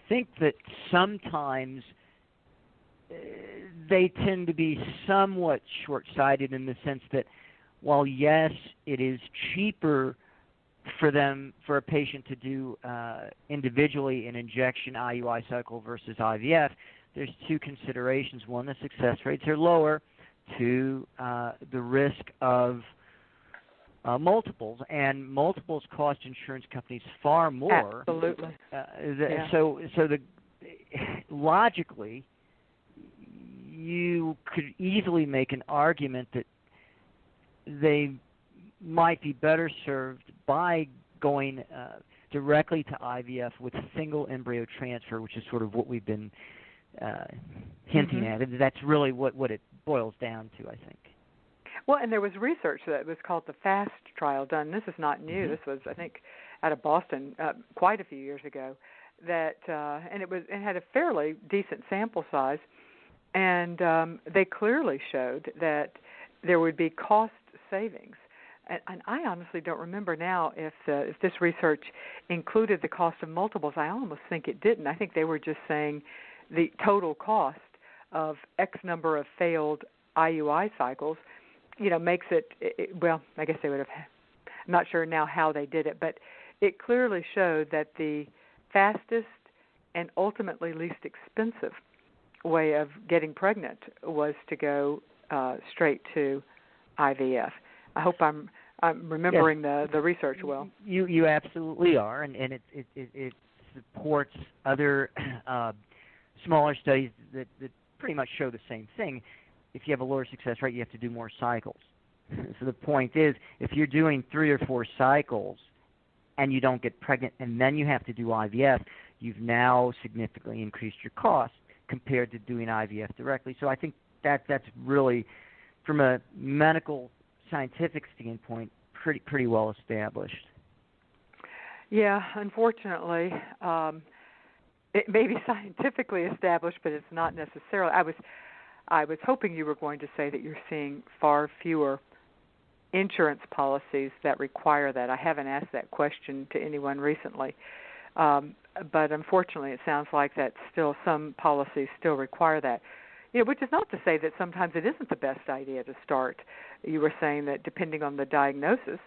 think that sometimes they tend to be somewhat short-sighted in the sense that while, yes, it is cheaper for a patient to do individually an injection IUI cycle versus IVF, there's 2 considerations. One, the success rates are lower. 2, the risk of multiples, and multiples cost insurance companies far more. Absolutely. So logically, you could easily make an argument that they might be better served by going directly to IVF with single embryo transfer, which is sort of what we've been hinting at. That's really what it boils down to, I think. Well, and there was research that was called the FAST trial done. This is not new. This was, I think, out of Boston quite a few years ago. That and it had a fairly decent sample size, and they clearly showed that there would be cost savings. And I honestly don't remember now if this research included the cost of multiples. I almost think it didn't. I think they were just saying the total cost of X number of failed IUI cycles, makes it, well, I guess they would have, I'm not sure now how they did it, but it clearly showed that the fastest and ultimately least expensive way of getting pregnant was to go straight to IVF. I hope I'm remembering the research well. You absolutely are, and it supports other smaller studies that pretty much show the same thing. If you have a lower success rate, you have to do more cycles. So the point is, if you're doing 3 or 4 cycles and you don't get pregnant and then you have to do IVF, you've now significantly increased your cost compared to doing IVF directly. So I think that's really, from a medical scientific standpoint, pretty well established. Yeah, unfortunately, it may be scientifically established, but it's not necessarily. I was hoping you were going to say that you're seeing far fewer insurance policies that require that. I haven't asked that question to anyone recently, but unfortunately, it sounds like that still some policies still require that. Which is not to say that sometimes it isn't the best idea to start. You were saying that depending on the diagnosis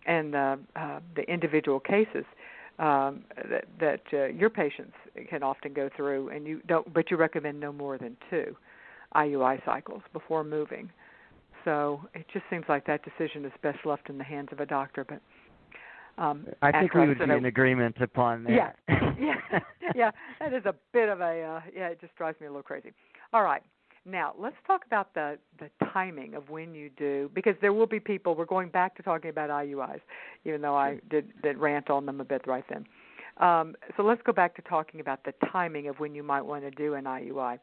and the individual cases, that your patients can often go through, and but you recommend no more than 2 IUI cycles before moving. So it just seems like that decision is best left in the hands of a doctor. But I think we would be in agreement upon that. Yeah, that is a bit of it just drives me a little crazy. All right. Now, let's talk about the timing of when you do, because there will be people, we're going back to talking about IUIs, even though I did rant on them a bit right then. So let's go back to talking about the timing of when you might want to do an IUI.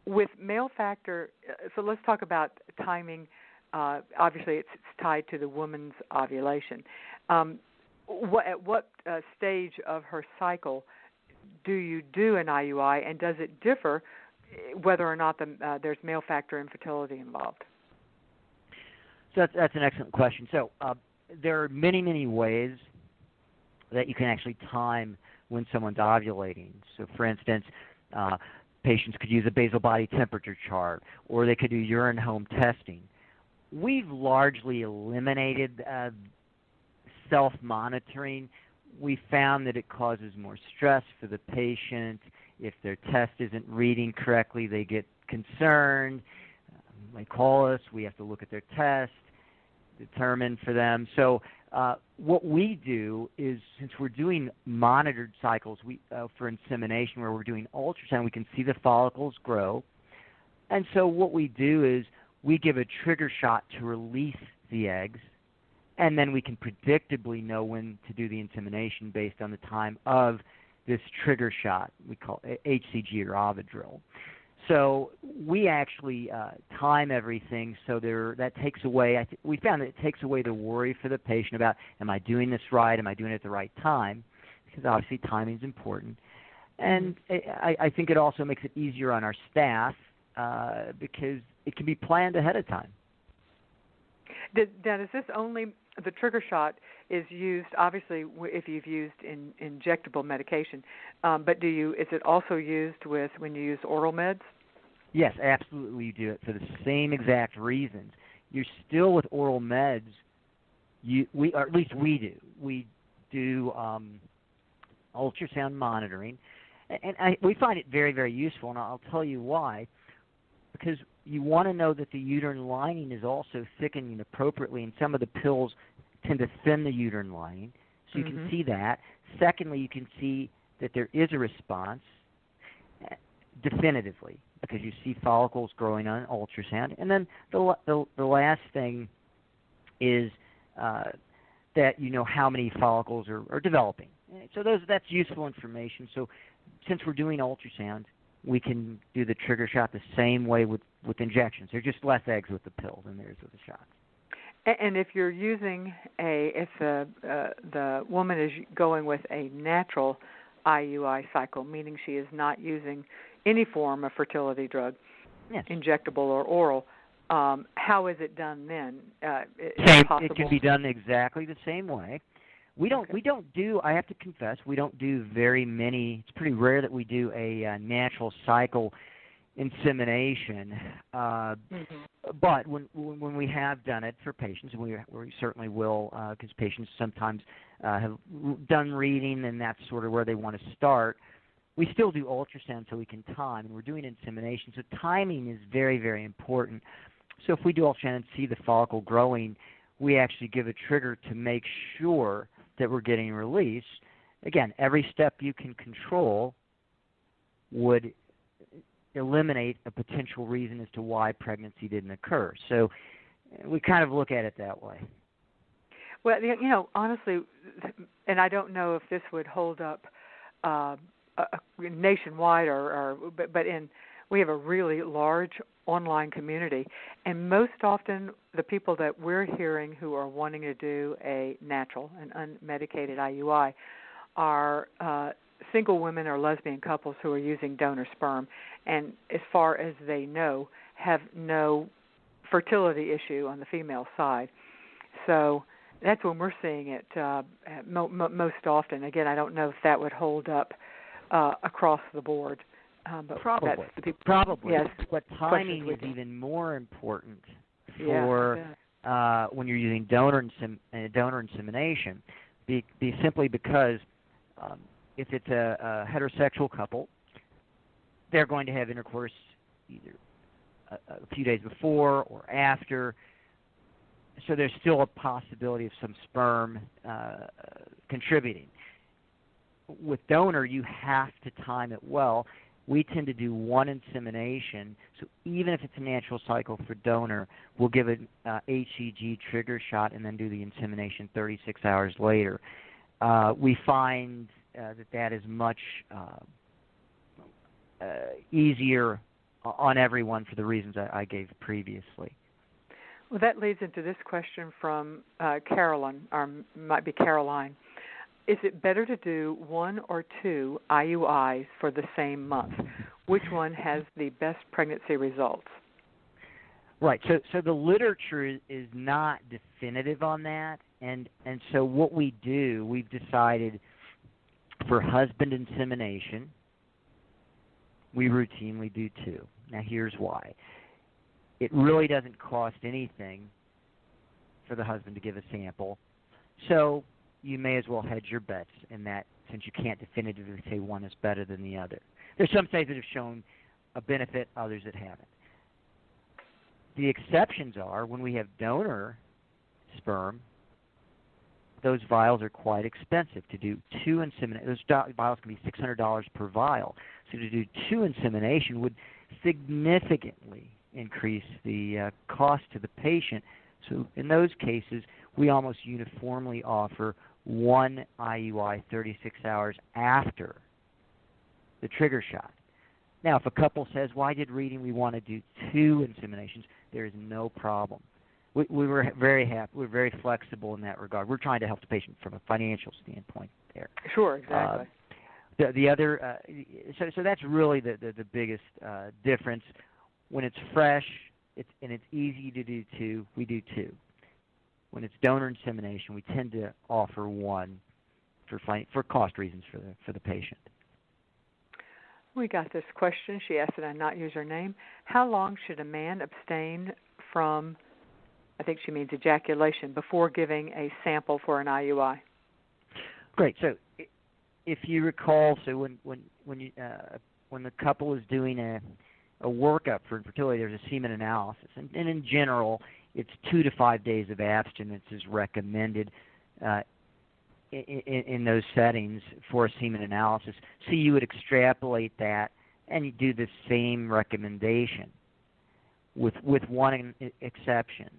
With male factor, so let's talk about timing. Obviously, it's tied to the woman's ovulation. At what stage of her cycle do you do an IUI, and does it differ whether or not there's male factor infertility involved? So that's an excellent question. So there are many, many ways that you can actually time when someone's ovulating. So, for instance, patients could use a basal body temperature chart, or they could do urine home testing. We've largely eliminated self-monitoring. We found that it causes more stress for the patient. If their test isn't reading correctly, they get concerned. They call us. We have to look at their test, determine for them. So what we do is, since we're doing monitored cycles for insemination, where we're doing ultrasound, we can see the follicles grow. And so what we do is we give a trigger shot to release the eggs, and then we can predictably know when to do the insemination based on the time of this trigger shot we call HCG or Ovidril. So we actually time everything so that takes away, we found that it takes away the worry for the patient about, am I doing this right, am I doing it at the right time, because obviously timing is important. And I think it also makes it easier on our staff because it can be planned ahead of time. Then is this only, the trigger shot is used, obviously, if you've used injectable medication, but is it also used when you use oral meds? Yes, absolutely you do it for the same exact reasons. You're still with oral meds, or at least we do. We do ultrasound monitoring, and we find it very, very useful, and I'll tell you why. Because you want to know that the uterine lining is also thickening appropriately, and some of the pills tend to thin the uterine lining, so you can see that. Secondly, you can see that there is a response definitively because you see follicles growing on ultrasound. And then the last thing is that you know how many follicles are developing. So that's useful information. So since we're doing ultrasound, we can do the trigger shot the same way with injections. There's just less eggs with the pill than there is with the shots. And if you're using if the woman is going with a natural IUI cycle, meaning she is not using any form of fertility drug, yes, injectable or oral, how is it done then? It can be done exactly the same way. We don't do, I have to confess, we don't do very many. It's pretty rare that we do a natural cycle insemination. But when we have done it for patients, and we certainly will, because patients sometimes have done reading and that's sort of where they want to start, we still do ultrasound so we can time, and we're doing insemination. So timing is very, very important. So if we do ultrasound and see the follicle growing, we actually give a trigger to make sure that we're getting release. Again, every step you can control would eliminate a potential reason as to why pregnancy didn't occur. So we kind of look at it that way. Well, honestly, and I don't know if this would hold up nationwide, but we have a really large online community, and most often the people that we're hearing who are wanting to do a natural and unmedicated IUI are single women or lesbian couples who are using donor sperm, and as far as they know, have no fertility issue on the female side. So that's when we're seeing it most often. Again, I don't know if that would hold up across the board. But Probably. Yes. But timing is even more important for when you're using donor insemination, simply because if it's a heterosexual couple, they're going to have intercourse either a few days before or after, so there's still a possibility of some sperm contributing. With donor, you have to time it well. We tend to do one insemination, so even if it's a natural cycle for donor, we'll give an HCG trigger shot and then do the insemination 36 hours later. We find that is much easier on everyone for the reasons I gave previously. Well, that leads into this question from Caroline, or might be Caroline. Is it better to do one or two IUIs for the same month? Which one has the best pregnancy results? Right. So the literature is not definitive on that, and so what we do, we've decided for husband insemination, we routinely do two. Now here's why. It really doesn't cost anything for the husband to give a sample, so you may as well hedge your bets in that, since you can't definitively say one is better than the other. There's some studies that have shown a benefit, others that haven't. The exceptions are when we have donor sperm, those vials are quite expensive. To do two insemination, those vials can be $600 per vial. So to do two insemination would significantly increase the cost to the patient. So in those cases, we almost uniformly offer one IUI 36 hours after the trigger shot. Now, if a couple says, well, I did reading, we want to do 2 inseminations, there is no problem. We were very happy. We're very flexible in that regard. We're trying to help the patient from a financial standpoint there. Sure, exactly. The other, so that's really the biggest difference. When it's fresh and it's easy to do 2, we do 2. When it's donor insemination, we tend to offer 1 for cost reasons for the patient. We got this question. She asked that I not use her name. How long should a man abstain from, I think she means ejaculation, before giving a sample for an IUI? Great. So if you recall, so when the couple is doing a workup for infertility, there's a semen analysis. And in general, it's 2 to 5 days of abstinence is recommended in those settings for a semen analysis. So you would extrapolate that and you do the same recommendation with one exception.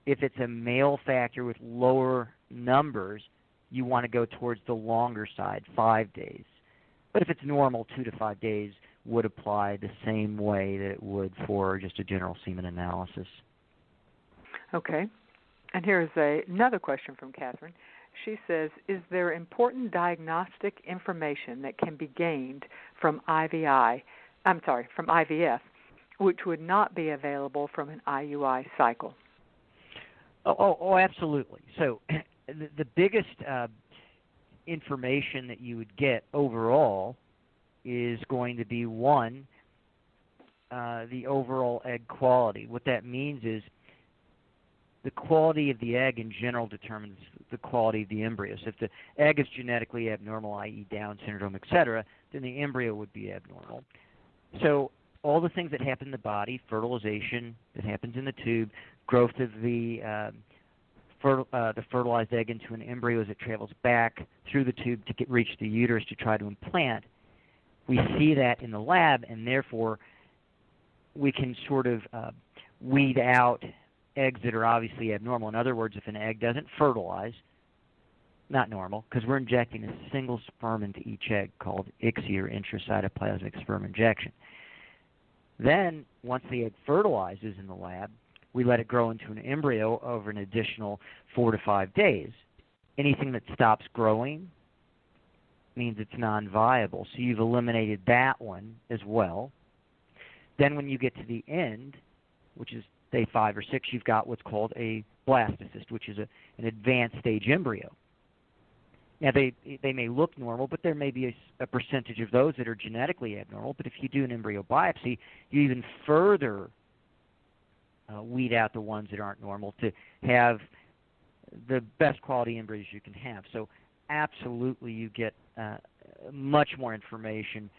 If it's a male factor with lower numbers, you want to go towards the longer side, 5 days. But if it's normal, 2 to 5 days would apply the same way that it would for just a general semen analysis. Okay. And here's another question from Catherine. She says, is there important diagnostic information that can be gained from IVF, which would not be available from an IUI cycle? Oh, absolutely. So the biggest information that you would get overall is going to be, 1, the overall egg quality. What that means is the quality of the egg in general determines the quality of the embryo. So if the egg is genetically abnormal, i.e. Down syndrome, etc., then the embryo would be abnormal. So all the things that happen in the body, fertilization that happens in the tube, growth of the fertilized egg into an embryo as it travels back through the tube to reach the uterus to try to implant, we see that in the lab, and therefore we can sort of weed out eggs that are obviously abnormal. In other words, if an egg doesn't fertilize, not normal, because we're injecting a single sperm into each egg called ICSI, or intracytoplasmic sperm injection. Then, once the egg fertilizes in the lab, we let it grow into an embryo over an additional 4 to 5 days. Anything that stops growing means it's non-viable, so you've eliminated that one as well. Then when you get to the end, which is day 5 or 6, you've got what's called a blastocyst, which is an advanced stage embryo. Now, they may look normal, but there may be a percentage of those that are genetically abnormal. But if you do an embryo biopsy, you even further weed out the ones that aren't normal to have the best quality embryos you can have. So absolutely you get much more information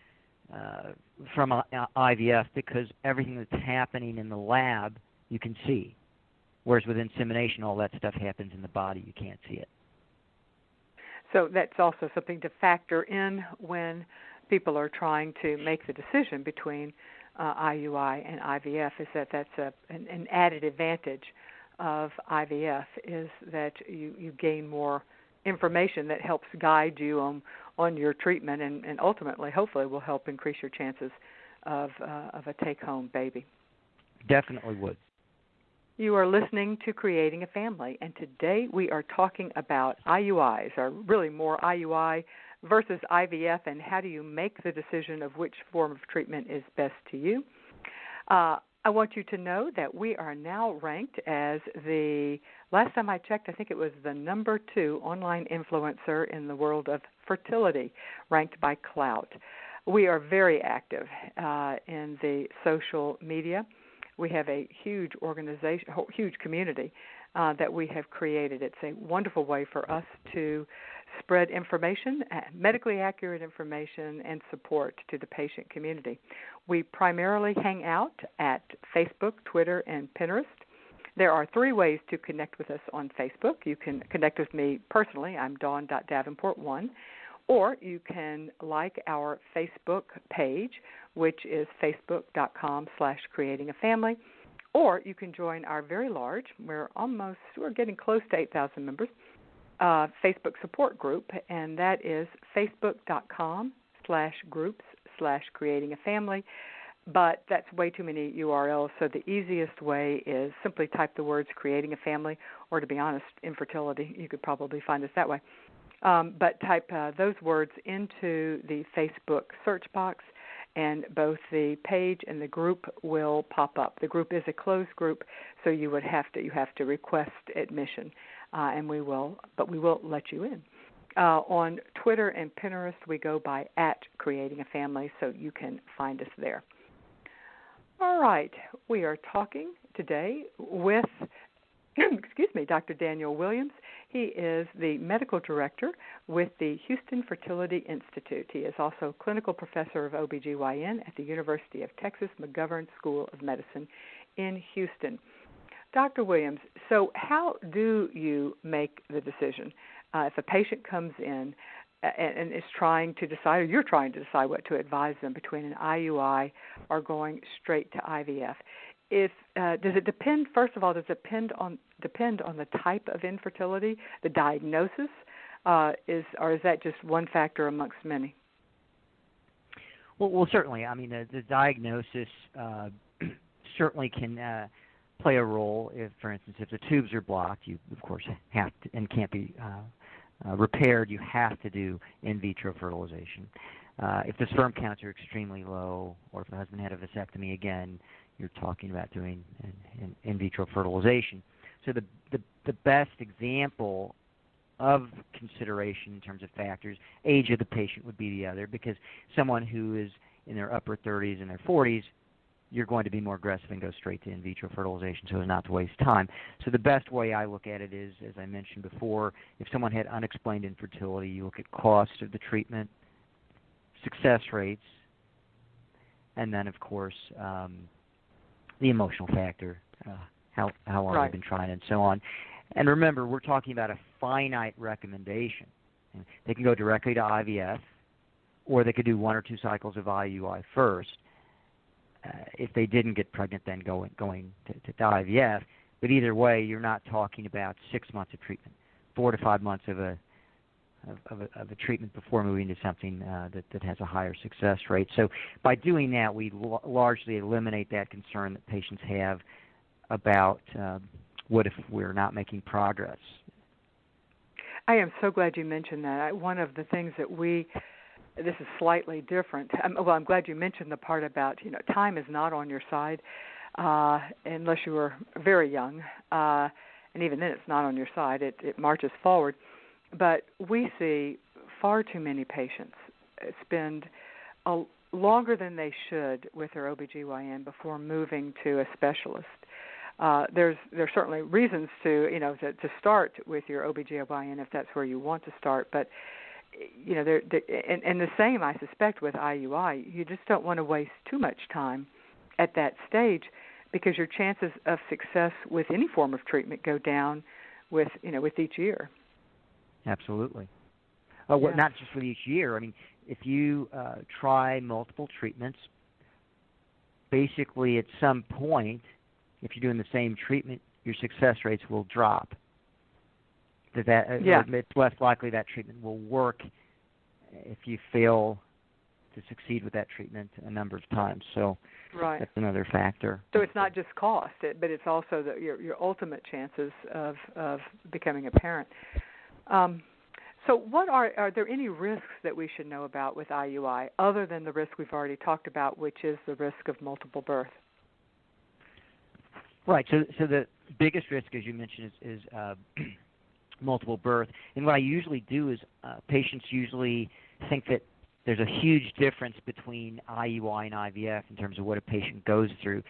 from IVF, because everything that's happening in the lab you can see, whereas with insemination all that stuff happens in the body, you can't see it. So that's also something to factor in when people are trying to make the decision between IUI and IVF, is that's an added advantage of IVF, is that you gain more information that helps guide you on your treatment, and ultimately, hopefully, will help increase your chances of a take-home baby. Definitely would. You are listening to Creating a Family, and today we are talking about IUIs, or really more IUI versus IVF, and how do you make the decision of which form of treatment is best to you. I want you to know that we are now ranked as the, last time I checked, I think it was the number 2 online influencer in the world of fertility, ranked by Clout. We are very active in the social media. We have a huge organization, huge community that we have created. It's a wonderful way for us to spread information, medically accurate information, and support to the patient community. We primarily hang out at Facebook, Twitter, and Pinterest. There are 3 ways to connect with us on Facebook. You can connect with me personally. I'm Dawn.Davenport1. Or you can like our Facebook page, which is facebook.com/creatingafamily. Or you can join our very large, we're getting close to 8,000 members, Facebook support group, and that is facebook.com/groups/creatingafamily. But that's way too many URLs, so the easiest way is simply type the words creating a family, or to be honest, infertility. You could probably find us that way. But type those words into the Facebook search box, and both the page and the group will pop up. The group is a closed group, so you have to request admission, and we will let you in. On Twitter and Pinterest, we go by @creatingafamily, so you can find us there. All right, we are talking today with, Dr. Daniel Williams. He is the medical director with the Houston Fertility Institute. He is also clinical professor of OBGYN at the University of Texas McGovern School of Medicine in Houston. Dr. Williams, so how do you make the decision if a patient comes in and is trying to decide, or you're trying to decide what to advise them between an IUI or going straight to IVF? Does it depend? First of all, does it depend on the type of infertility, the diagnosis, or is that just one factor amongst many? Well, certainly. I mean, the diagnosis certainly can play a role. If, for instance, if the tubes are blocked, you of course have to, and can't be repaired, you have to do in vitro fertilization. If the sperm counts are extremely low, or if the husband had a vasectomy, again, you're talking about doing an in vitro fertilization. So the best example of consideration in terms of factors, age of the patient would be the other, because someone who is in their upper 30s and their 40s, you're going to be more aggressive and go straight to in vitro fertilization so as not to waste time. So the best way I look at it is, as I mentioned before, if someone had unexplained infertility, you look at cost of the treatment, success rates, and then, of course, the emotional factor, how long they've been trying, and so on. And remember, we're talking about a finite recommendation. They can go directly to IVF, or they could do 1 or 2 cycles of IUI first. If they didn't get pregnant, then going to IVF. But either way, you're not talking about 6 months of treatment, 4 to 5 months of a treatment before moving to something that has a higher success rate. So by doing that, we largely eliminate that concern that patients have about what if we're not making progress. I am so glad you mentioned that. One of the things that this is slightly different. I'm glad you mentioned the part about, time is not on your side unless you were very young, and even then it's not on your side. It marches forward. But we see far too many patients spend longer than they should with their OBGYN before moving to a specialist. There's certainly reasons to start with your OBGYN if that's where you want to start, but and the same I suspect with IUI. You just don't want to waste too much time at that stage, because your chances of success with any form of treatment go down with each year. Absolutely. Well, not just with each year. I mean, if you try multiple treatments, basically at some point, if you're doing the same treatment, your success rates will drop. It's less likely that treatment will work if you fail to succeed with that treatment a number of times. So that's another factor. So it's not just cost, but it's also your ultimate chances of becoming a parent. So what are there any risks that we should know about with IUI other than the risk we've already talked about, which is the risk of multiple birth? Right. So the biggest risk, as you mentioned, is multiple birth. And what I usually do is patients usually think that there's a huge difference between IUI and IVF in terms of what a patient goes through.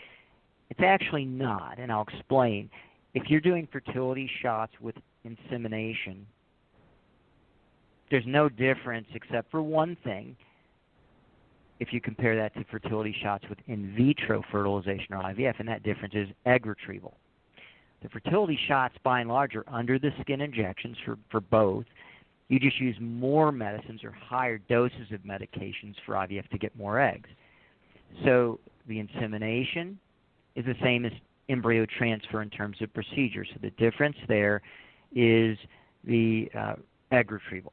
It's actually not, and I'll explain. If you're doing fertility shots with insemination, there's no difference except for one thing if you compare that to fertility shots with in vitro fertilization or IVF, and that difference is egg retrieval. The fertility shots, by and large, are under-the-skin injections for both. You just use more medicines or higher doses of medications for IVF to get more eggs. So the insemination is the same as embryo transfer in terms of procedure. So the difference there is the egg retrieval.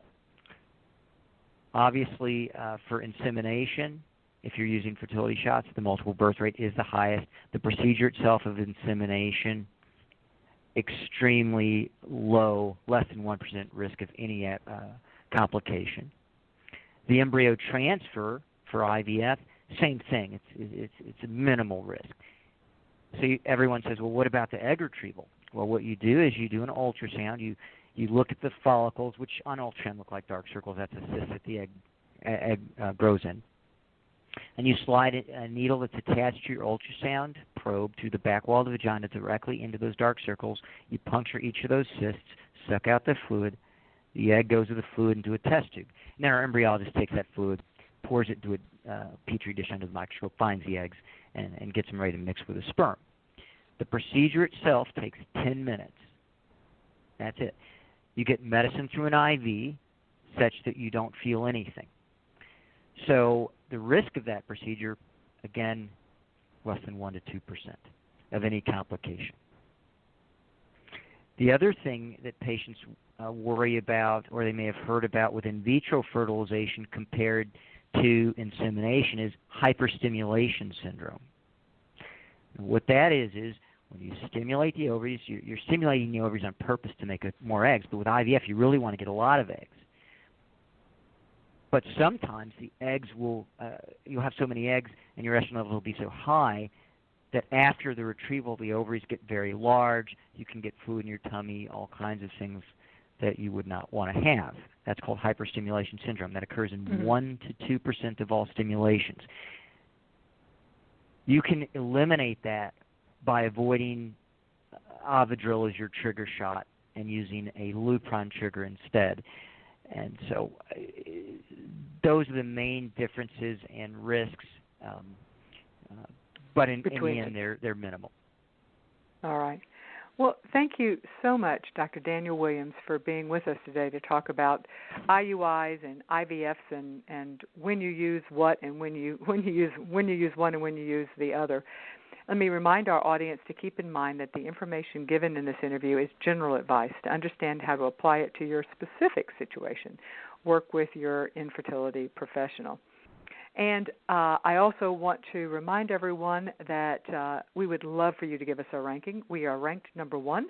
Obviously, for insemination, if you're using fertility shots, the multiple birth rate is the highest. The procedure itself of insemination, extremely low, less than 1% risk of any complication. The embryo transfer for IVF, same thing. It's a minimal risk. So everyone says, well, what about the egg retrieval? Well, what you do is you do an ultrasound. You look at the follicles, which on ultrasound look like dark circles. That's a cyst that the egg grows in. And you slide a needle that's attached to your ultrasound probe through the back wall of the vagina directly into those dark circles. You puncture each of those cysts, suck out the fluid. The egg goes with the fluid into a test tube. And then our embryologist takes that fluid, pours it into a petri dish under the microscope, finds the eggs, and gets them ready to mix with the sperm. The procedure itself takes 10 minutes. That's it. You get medicine through an IV such that you don't feel anything. So the risk of that procedure, again, less than 1 to 2% of any complication. The other thing that patients worry about, or they may have heard about with in vitro fertilization compared to insemination, is hyperstimulation syndrome. What that is when you stimulate the ovaries, you're stimulating the ovaries on purpose to make more eggs, but with IVF you really want to get a lot of eggs. But sometimes the eggs will, you'll have so many eggs and your estrogen levels will be so high that after the retrieval the ovaries get very large, you can get fluid in your tummy, all kinds of things that you would not want to have. That's called hyperstimulation syndrome. That occurs in 1 to 2% of all stimulations. You can eliminate that by avoiding Avidril as your trigger shot and using a Lupron trigger instead. And so those are the main differences and risks, but in the end they're minimal. All right. Well, thank you so much, Dr. Daniel Williams, for being with us today to talk about IUIs and IVFs and when you use what and when you use one and when you use the other. Let me remind our audience to keep in mind that the information given in this interview is general advice to understand how to apply it to your specific situation. Work with your infertility professional. And I also want to remind everyone that we would love for you to give us a ranking. We are ranked number 1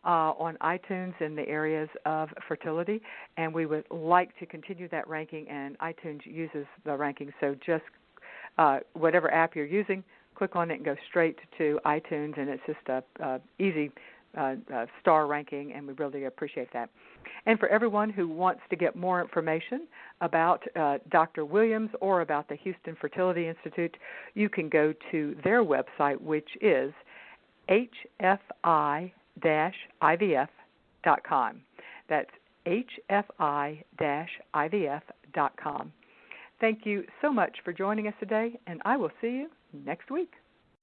on iTunes in the areas of fertility, and we would like to continue that ranking, and iTunes uses the ranking. So just whatever app you're using, click on it and go straight to iTunes, and it's just a easy star ranking, and we really appreciate that. And for everyone who wants to get more information about Dr. Williams or about the Houston Fertility Institute, you can go to their website, which is hfi-ivf.com. That's hfi-ivf.com. Thank you so much for joining us today, and I will see you next week.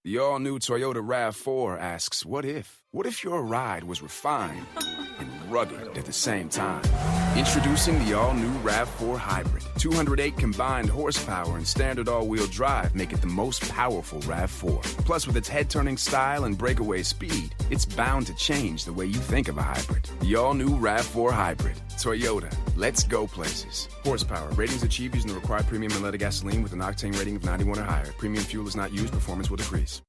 The all-new Toyota RAV4 asks, what if? What if your ride was refined and rugged at the same time? Introducing the all-new RAV4 Hybrid. 208 combined horsepower and standard all-wheel drive make it the most powerful RAV4. Plus, with its head-turning style and breakaway speed, it's bound to change the way you think of a hybrid. The all-new RAV4 Hybrid. Toyota. Let's go places. Horsepower. Ratings achieved using the required premium unleaded gasoline with an octane rating of 91 or higher. Premium fuel is not used. Performance will decrease.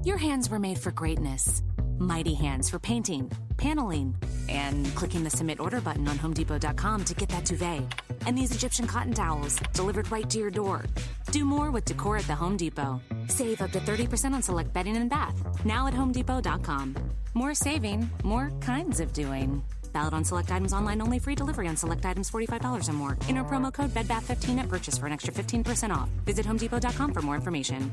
Your hands were made for greatness. Mighty hands for painting, paneling, and clicking the submit order button on HomeDepot.com to get that duvet. And these Egyptian cotton towels delivered right to your door. Do more with decor at the Home Depot. Save up to 30% on select bedding and bath. Now at HomeDepot.com. More saving, more kinds of doing. Valid on select items online only. Free delivery on select items $45 or more. Enter promo code BEDBATH15 at purchase for an extra 15% off. Visit HomeDepot.com for more information.